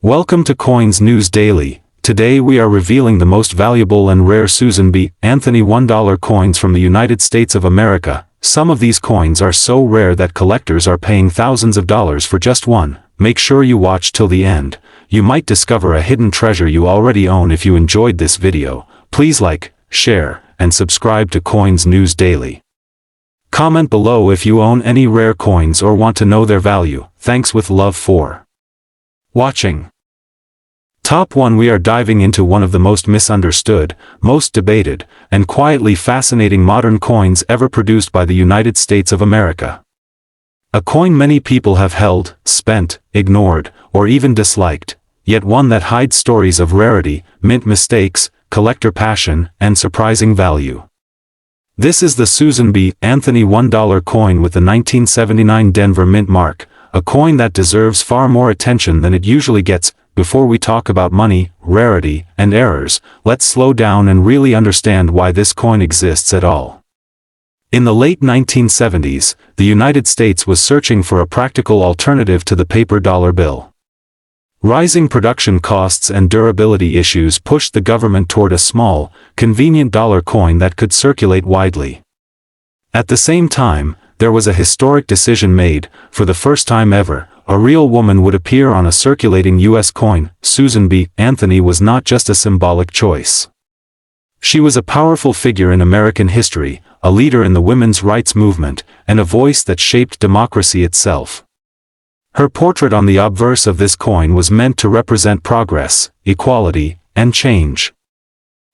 Welcome to Coins News Daily. Today we are revealing the most valuable and rare Susan B. Anthony $1 coins from the United States of America. Some of these coins are so rare that collectors are paying thousands of dollars for just one. Make sure you watch till the end. You might discover a hidden treasure you already own. If you enjoyed this video, please like, share, and subscribe to Coins News Daily. Comment below if you own any rare coins or want to know their value. Thanks with love for watching. Top 1. We are diving into one of the most misunderstood, most debated, and quietly fascinating modern coins ever produced by the United States of America. A coin many people have held, spent, ignored, or even disliked, yet one that hides stories of rarity, mint mistakes, collector passion, and surprising value. This is the Susan B. Anthony $1 coin with the 1979 Denver Mint mark, a coin that deserves far more attention than it usually gets. Before we talk about money, rarity, and errors, let's slow down and really understand why this coin exists at all. In the late 1970s, the United States was searching for a practical alternative to the paper dollar bill. Rising production costs and durability issues pushed the government toward a small, convenient dollar coin that could circulate widely. At the same time, there was a historic decision made. For the first time ever, a real woman would appear on a circulating U.S. coin. Susan B. Anthony was not just a symbolic choice. She was a powerful figure in American history, a leader in the women's rights movement, and a voice that shaped democracy itself. Her portrait on the obverse of this coin was meant to represent progress, equality, and change.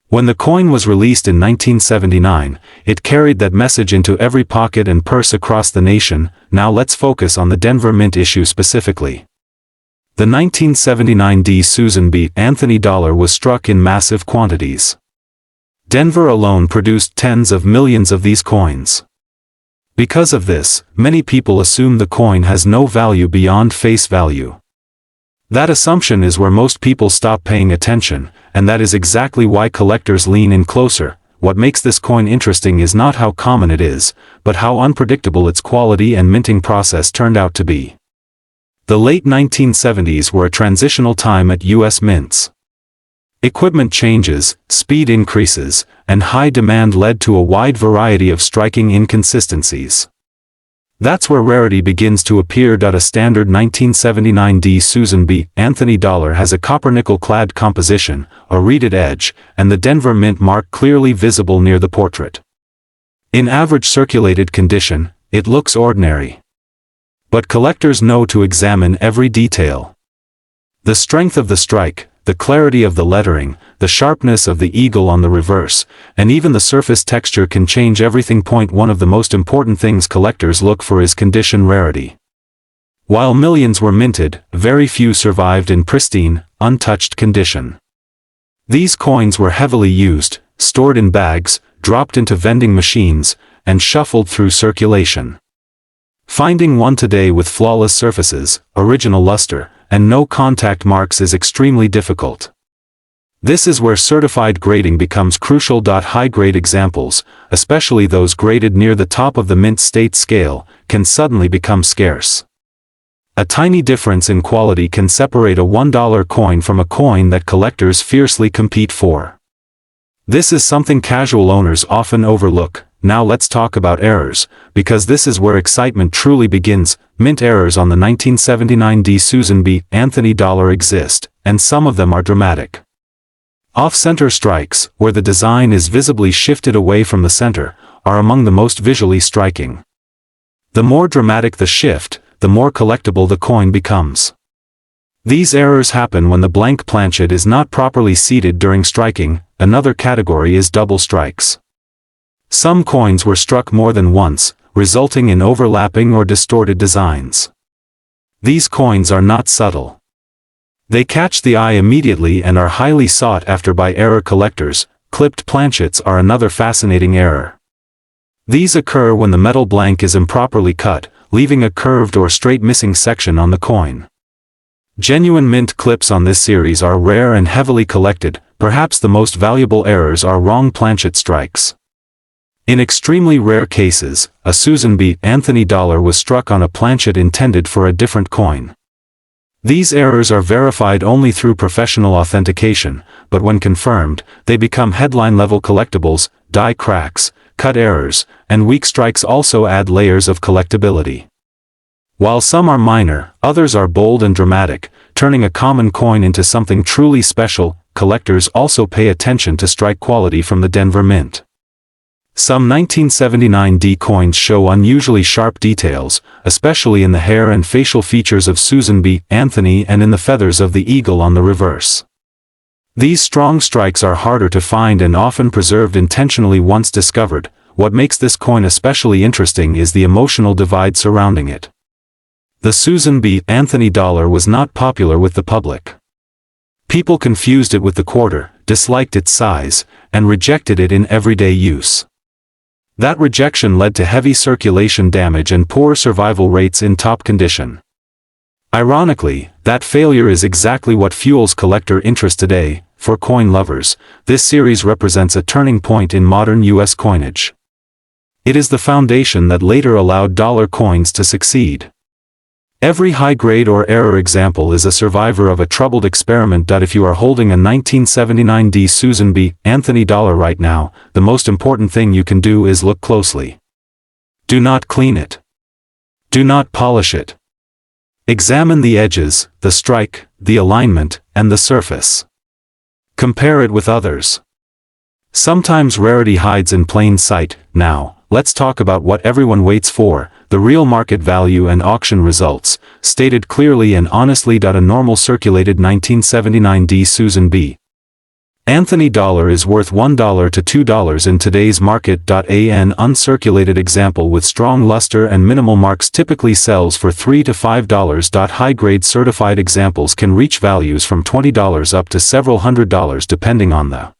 When the coin was released in 1979, it carried that message into every pocket and purse across the nation. Now let's focus on the Denver Mint issue specifically. The 1979 Susan B. Anthony dollar was struck in massive quantities. Denver alone produced tens of millions of these coins. Because of this, many people assume the coin has no value beyond face value. That assumption is where most people stop paying attention, and that is exactly why collectors lean in closer. What makes this coin interesting is not how common it is, but how unpredictable its quality and minting process turned out to be. The late 1970s were a transitional time at U.S. mints. Equipment changes, speed increases, and high demand led to a wide variety of striking inconsistencies. That's where rarity begins to appear. A standard 1979 Susan B. Anthony dollar has a copper-nickel clad composition, a reeded edge, and the Denver Mint mark clearly visible near the portrait. In average circulated condition, it looks ordinary. But collectors know to examine every detail. The strength of the strike, the clarity of the lettering, the sharpness of the eagle on the reverse, and even the surface texture can change everything. One of the most important things collectors look for is condition rarity. While millions were minted, very few survived in pristine, untouched condition. These coins were heavily used, stored in bags, dropped into vending machines, and shuffled through circulation. Finding one today with flawless surfaces, original luster, and no contact marks is extremely difficult. This is where certified grading becomes crucial. High-grade examples, especially those graded near the top of the mint state scale, can suddenly become scarce. A tiny difference in quality can separate a $1 coin from a coin that collectors fiercely compete for. This is something casual owners often overlook. Now let's talk about errors, because this is where excitement truly begins. Mint errors on the 1979 Susan B. Anthony dollar exist, and some of them are dramatic. Off-center strikes, where the design is visibly shifted away from the center, are among the most visually striking. The more dramatic the shift, the more collectible the coin becomes. These errors happen when the blank planchet is not properly seated during striking. Another category is double strikes. Some coins were struck more than once, resulting in overlapping or distorted designs. These coins are not subtle. They catch the eye immediately and are highly sought after by error collectors. Clipped planchets are another fascinating error. These occur when the metal blank is improperly cut, leaving a curved or straight missing section on the coin. Genuine mint clips on this series are rare and heavily collected. Perhaps the most valuable errors are wrong planchet strikes. In extremely rare cases, a Susan B. Anthony dollar was struck on a planchet intended for a different coin. These errors are verified only through professional authentication, but when confirmed, they become headline-level collectibles. Die cracks, cut errors, and weak strikes also add layers of collectability. While some are minor, others are bold and dramatic, turning a common coin into something truly special. Collectors also pay attention to strike quality from the Denver Mint. Some 1979 D coins show unusually sharp details, especially in the hair and facial features of Susan B. Anthony and in the feathers of the eagle on the reverse. These strong strikes are harder to find and often preserved intentionally once discovered. What makes this coin especially interesting is the emotional divide surrounding it. The Susan B. Anthony dollar was not popular with the public. People confused it with the quarter, disliked its size, and rejected it in everyday use. That rejection led to heavy circulation damage and poor survival rates in top condition. Ironically, that failure is exactly what fuels collector interest today. For coin lovers, this series represents a turning point in modern U.S. coinage. It is the foundation that later allowed dollar coins to succeed. Every high-grade or error example is a survivor of a troubled experiment. If you are holding a 1979 D Susan B. Anthony dollar right now, the most important thing you can do is look closely. Do not clean it. Do not polish it. Examine the edges, the strike, the alignment, and the surface. Compare it with others. Sometimes rarity hides in plain sight. Now, let's talk about what everyone waits for, the real market value and auction results, stated clearly and honestly. A normal circulated 1979 D Susan B. Anthony dollar is worth $1 to $2 in today's market. An uncirculated example with strong luster and minimal marks typically sells for $3 to $5. High-grade certified examples can reach values from $20 up to several $100s depending on the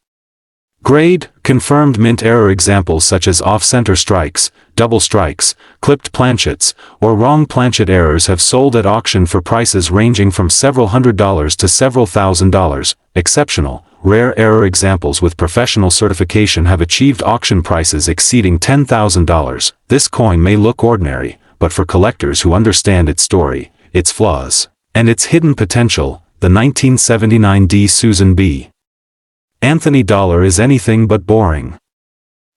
grade. Confirmed mint error examples such as off-center strikes, double strikes, clipped planchets, or wrong planchet errors have sold at auction for prices ranging from several $100s to several $1,000s. Exceptional, rare error examples with professional certification have achieved auction prices exceeding $10,000. This coin may look ordinary, but for collectors who understand its story, its flaws, and its hidden potential, the 1979 D Susan B. Anthony dollar is anything but boring.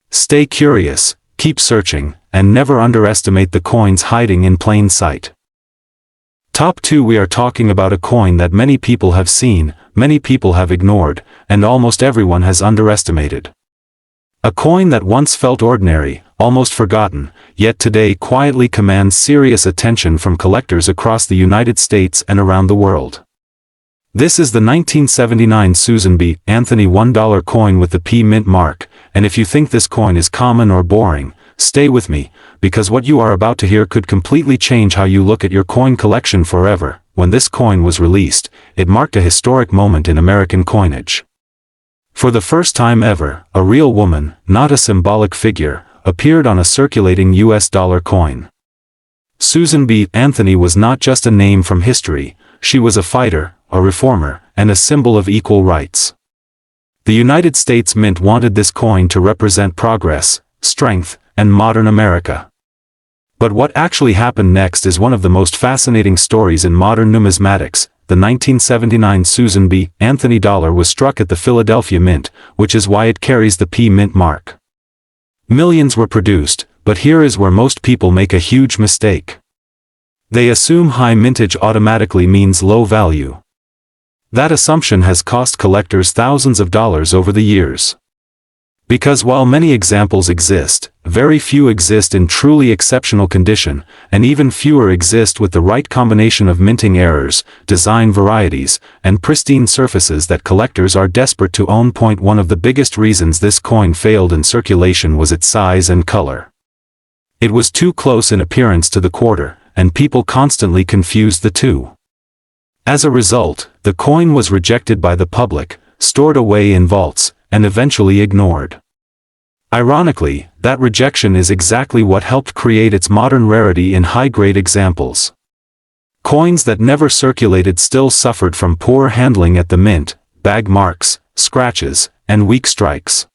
Stay curious, keep searching, and never underestimate the coins hiding in plain sight. Top 2. We are talking about a coin that many people have seen, many people have ignored, and almost everyone has underestimated. A coin that once felt ordinary, almost forgotten, yet today quietly commands serious attention from collectors across the United States and around the world. This is the 1979 Susan B. Anthony $1 coin with the P mint mark, and if you think this coin is common or boring, stay with me, because what you are about to hear could completely change how you look at your coin collection forever. When this coin was released, it marked a historic moment in American coinage. For the first time ever, a real woman, not a symbolic figure, appeared on a circulating US dollar coin. Susan B. Anthony was not just a name from history, she was a fighter, a reformer, and a symbol of equal rights. The United States Mint wanted this coin to represent progress, strength, and modern America. But what actually happened next is one of the most fascinating stories in modern numismatics. The 1979 Susan B. Anthony dollar was struck at the Philadelphia Mint, which is why it carries the P mint mark. Millions were produced, but here is where most people make a huge mistake. They assume high mintage automatically means low value. That assumption has cost collectors thousands of dollars over the years. Because while many examples exist, very few exist in truly exceptional condition, and even fewer exist with the right combination of minting errors, design varieties, and pristine surfaces that collectors are desperate to own. One of the biggest reasons this coin failed in circulation was its size and color. It was too close in appearance to the quarter, and people constantly confused the two. As a result, the coin was rejected by the public, stored away in vaults, and eventually ignored. Ironically, that rejection is exactly what helped create its modern rarity in high-grade examples. Coins that never circulated still suffered from poor handling at the mint, bag marks, scratches, and weak strikes.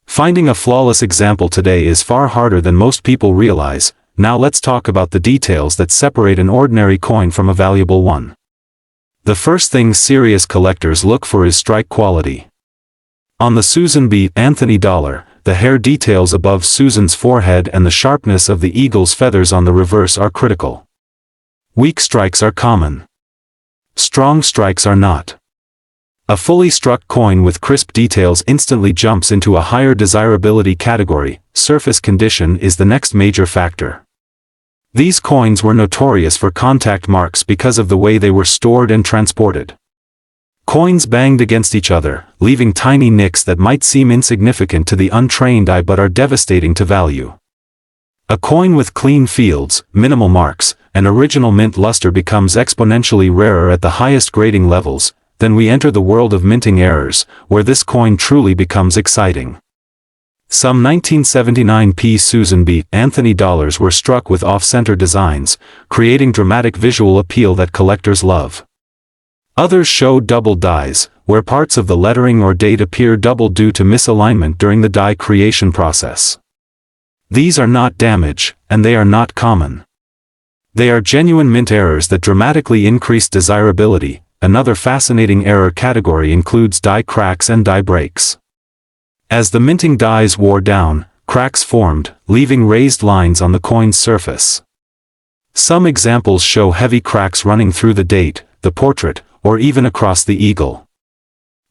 Finding a flawless example today is far harder than most people realize. Now let's talk about the details that separate an ordinary coin from a valuable one. The first thing serious collectors look for is strike quality. On the Susan B. Anthony dollar, the hair details above Susan's forehead and the sharpness of the eagle's feathers on the reverse are critical. Weak strikes are common. Strong strikes are not. A fully struck coin with crisp details instantly jumps into a higher desirability category. Surface condition is the next major factor. These coins were notorious for contact marks because of the way they were stored and transported. Coins banged against each other, leaving tiny nicks that might seem insignificant to the untrained eye but are devastating to value. A coin with clean fields, minimal marks, and original mint luster becomes exponentially rarer at the highest grading levels. Then we enter the world of minting errors, where this coin truly becomes exciting. Some 1979p Susan B. Anthony dollars were struck with off-center designs, creating dramatic visual appeal that collectors love. Others show double dies, where parts of the lettering or date appear double due to misalignment during the die creation process. These are not damage, and they are not common. They are genuine mint errors that dramatically increase desirability. Another fascinating error category includes die cracks and die breaks. As the minting dies wore down, cracks formed, leaving raised lines on the coin's surface. Some examples show heavy cracks running through the date, the portrait, or even across the eagle.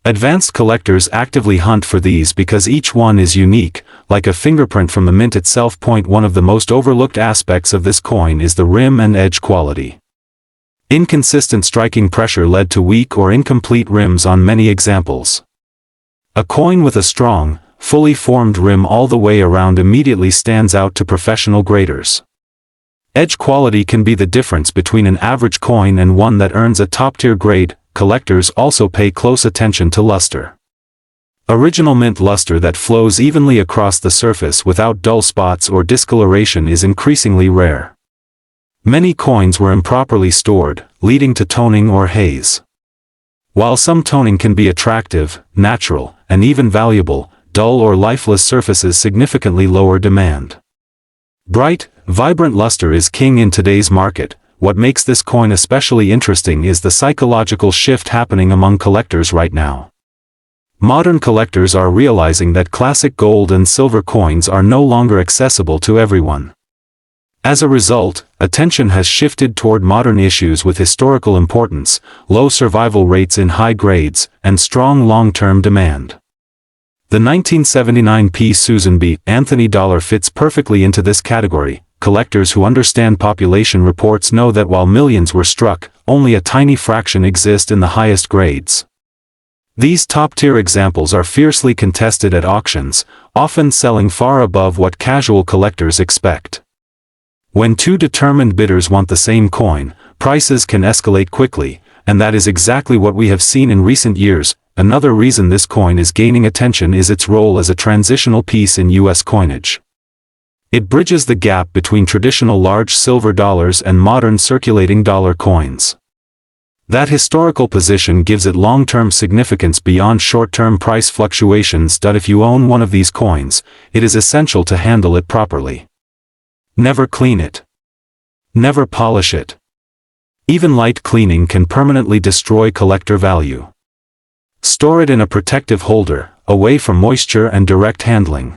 Advanced collectors actively hunt for these because each one is unique, like a fingerprint from the mint itself. One of the most overlooked aspects of this coin is the rim and edge quality. Inconsistent striking pressure led to weak or incomplete rims on many examples. A coin with a strong, fully formed rim all the way around immediately stands out to professional graders. Edge quality can be the difference between an average coin and one that earns a top-tier grade. Collectors also pay close attention to luster. Original mint luster that flows evenly across the surface without dull spots or discoloration is increasingly rare. Many coins were improperly stored, leading to toning or haze. While some toning can be attractive, natural, and even valuable, dull or lifeless surfaces significantly lower demand. Bright, vibrant luster is king in today's market. What makes this coin especially interesting is the psychological shift happening among collectors right now. Modern collectors are realizing that classic gold and silver coins are no longer accessible to everyone. As a result, attention has shifted toward modern issues with historical importance, low survival rates in high grades, and strong long-term demand. The 1979p Susan B. Anthony dollar fits perfectly into this category. Collectors who understand population reports know that while millions were struck, only a tiny fraction exist in the highest grades. These top-tier examples are fiercely contested at auctions, often selling far above what casual collectors expect. When two determined bidders want the same coin, prices can escalate quickly, and that is exactly what we have seen in recent years. Another reason this coin is gaining attention is its role as a transitional piece in U.S. coinage. It bridges the gap between traditional large silver dollars and modern circulating dollar coins. That historical position gives it long-term significance beyond short-term price fluctuations. If you own one of these coins, it is essential to handle it properly. Never clean it. Never polish it. Even light cleaning can permanently destroy collector value. Store it in a protective holder, away from moisture and direct handling.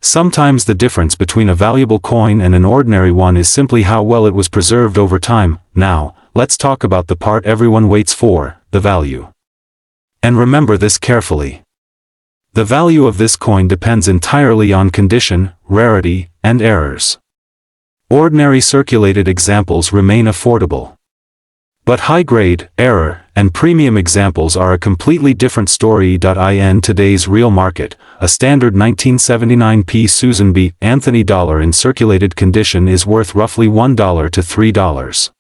Sometimes the difference between a valuable coin and an ordinary one is simply how well it was preserved over time. Now, let's talk about the part everyone waits for, the value. And remember this carefully. The value of this coin depends entirely on condition, rarity, and errors. Ordinary circulated examples remain affordable. But high-grade, error, and premium examples are a completely different story. In today's real market, a standard 1979p Susan B. Anthony dollar in circulated condition is worth roughly $1 to $3.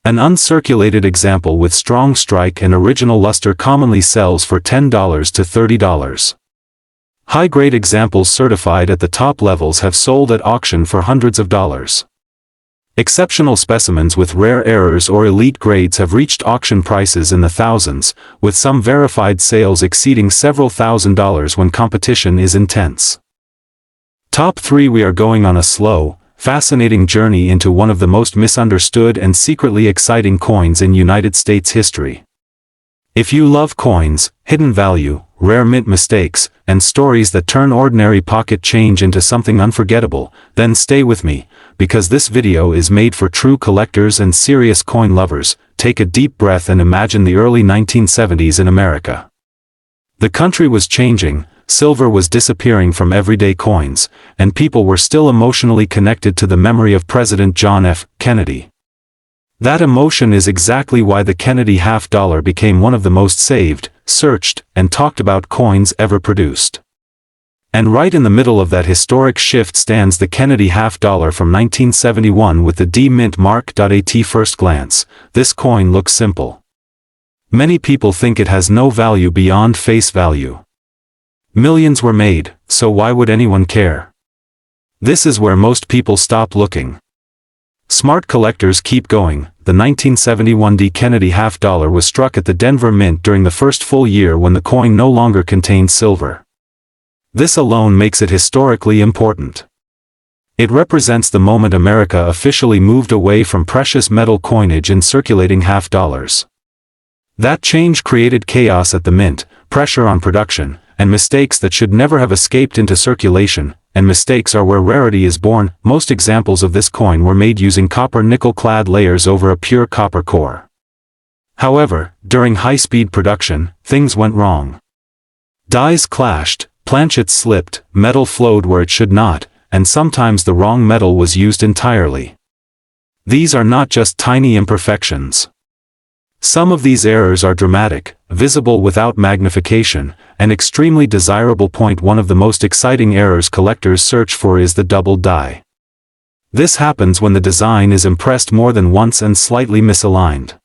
An uncirculated example with strong strike and original luster commonly sells for $10 to $30. High-grade examples certified at the top levels have sold at auction for hundreds of dollars. Exceptional specimens with rare errors or elite grades have reached auction prices in the thousands, with some verified sales exceeding several $1,000s when competition is intense. Top 3. We are going on a slow, fascinating journey into one of the most misunderstood and secretly exciting coins in United States history. If you love coins, hidden value, rare mint mistakes, and stories that turn ordinary pocket change into something unforgettable, then stay with me, because this video is made for true collectors and serious coin lovers. Take a deep breath and imagine the early 1970s in America. The country was changing, silver was disappearing from everyday coins, and people were still emotionally connected to the memory of President John F. Kennedy. That emotion is exactly why the Kennedy half-dollar became one of the most saved, searched, and talked about coins ever produced. And right in the middle of that historic shift stands the Kennedy half-dollar from 1971 with the D mint mark. At first glance, this coin looks simple. Many people think it has no value beyond face value. Millions were made, so why would anyone care? This is where most people stop looking. Smart collectors keep going. The 1971 D Kennedy half-dollar was struck at the Denver Mint during the first full year when the coin no longer contained silver. This alone makes it historically important. It represents the moment America officially moved away from precious metal coinage and circulating half-dollars. That change created chaos at the mint, pressure on production, and mistakes that should never have escaped into circulation, and mistakes are where rarity is born. Most examples of this coin were made using copper nickel-clad layers over a pure copper core. However, during high-speed production, things went wrong. Dies clashed, planchets slipped, metal flowed where it should not, and sometimes the wrong metal was used entirely. These are not just tiny imperfections. Some of these errors are dramatic, visible without magnification, and extremely desirable. One of the most exciting errors collectors search for is the double die. This happens when the design is impressed more than once and slightly misaligned.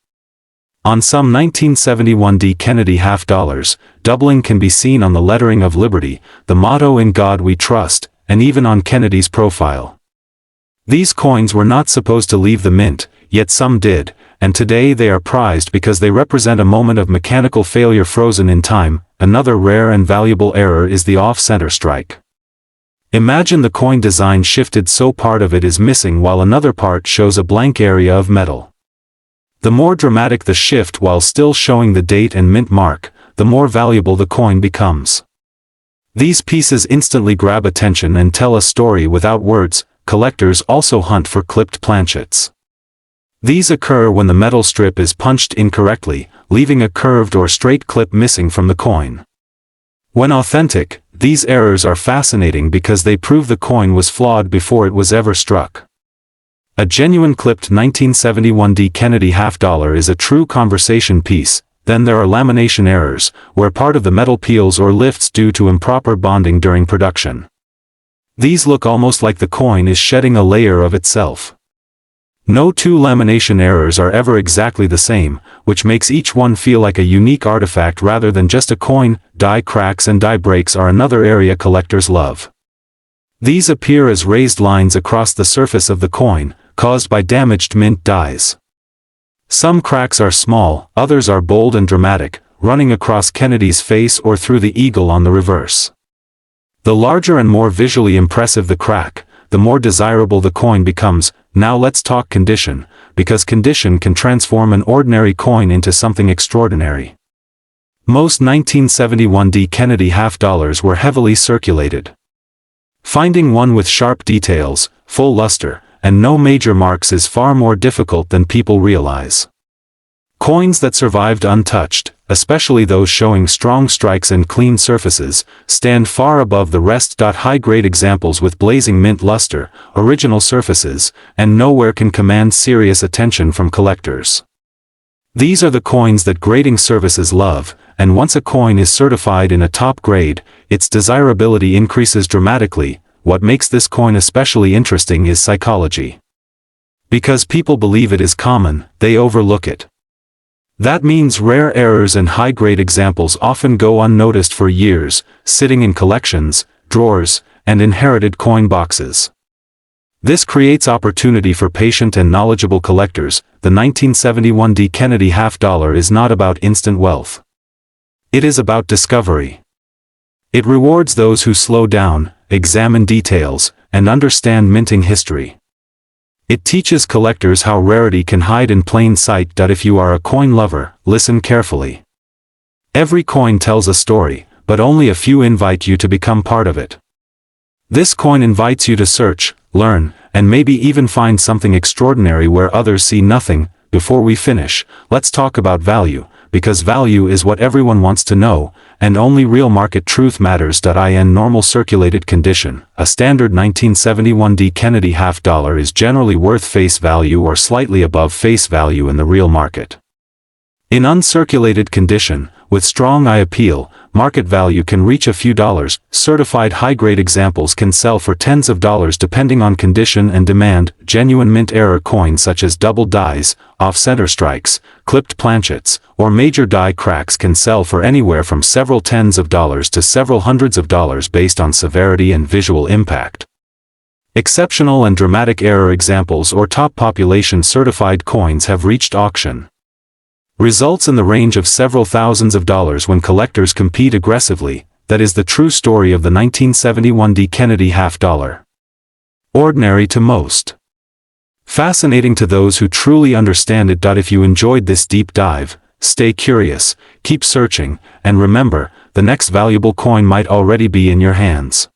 On some 1971 D Kennedy half-dollars, doubling can be seen on the lettering of Liberty, the motto "In God We Trust," and even on Kennedy's profile. These coins were not supposed to leave the mint, yet some did, and today they are prized because they represent a moment of mechanical failure frozen in time. Another rare and valuable error is the off-center strike. Imagine the coin design shifted so part of it is missing while another part shows a blank area of metal. The more dramatic the shift while still showing the date and mint mark, the more valuable the coin becomes. These pieces instantly grab attention and tell a story without words. Collectors also hunt for clipped planchets. These occur when the metal strip is punched incorrectly, leaving a curved or straight clip missing from the coin. When authentic, these errors are fascinating because they prove the coin was flawed before it was ever struck. A genuine clipped 1971 D Kennedy half-dollar is a true conversation piece. Then there are lamination errors, where part of the metal peels or lifts due to improper bonding during production. These look almost like the coin is shedding a layer of itself. No two lamination errors are ever exactly the same, which makes each one feel like a unique artifact rather than just a coin. Die cracks and die breaks are another area collectors love. These appear as raised lines across the surface of the coin, caused by damaged mint dies. Some cracks are small, others are bold and dramatic, running across Kennedy's face or through the eagle on the reverse. The larger and more visually impressive the crack, the more desirable the coin becomes. Now let's talk condition, because condition can transform an ordinary coin into something extraordinary. Most 1971 D Kennedy half-dollars were heavily circulated. Finding one with sharp details, full luster, and no major marks is far more difficult than people realize. Coins that survived untouched, especially those showing strong strikes and clean surfaces, stand far above the rest. High-grade examples with blazing mint luster, original surfaces, and nowhere can command serious attention from collectors. These are the coins that grading services love, and once a coin is certified in a top grade, its desirability increases dramatically. What makes this coin especially interesting is psychology. Because people believe it is common, they overlook it. That means rare errors and high-grade examples often go unnoticed for years, sitting in collections, drawers, and inherited coin boxes. This creates opportunity for patient and knowledgeable collectors. The 1971 D Kennedy half-dollar is not about instant wealth. It is about discovery. It rewards those who slow down, examine details, and understand minting history. It teaches collectors how rarity can hide in plain sight. If you are a coin lover, listen carefully. Every coin tells a story, but only a few invite you to become part of it. This coin invites you to search, learn, and maybe even find something extraordinary where others see nothing. Before we finish, let's talk about value, because value is what everyone wants to know, and only real market truth matters. In normal circulated condition, a standard 1971 D Kennedy half-dollar is generally worth face value or slightly above face value in the real market. In uncirculated condition, with strong eye appeal, market value can reach a few dollars. Certified high-grade examples can sell for tens of dollars depending on condition and demand. Genuine mint error coins such as double dies, off-center strikes, clipped planchets, or major die cracks can sell for anywhere from several tens of dollars to several hundreds of dollars based on severity and visual impact. Exceptional and dramatic error examples or top population certified coins have reached auction. Results in the range of several thousands of dollars when collectors compete aggressively. That is the true story of the 1971 D Kennedy half-dollar. Ordinary to most. Fascinating to those who truly understand it. If you enjoyed this deep dive, stay curious, keep searching, and remember, the next valuable coin might already be in your hands.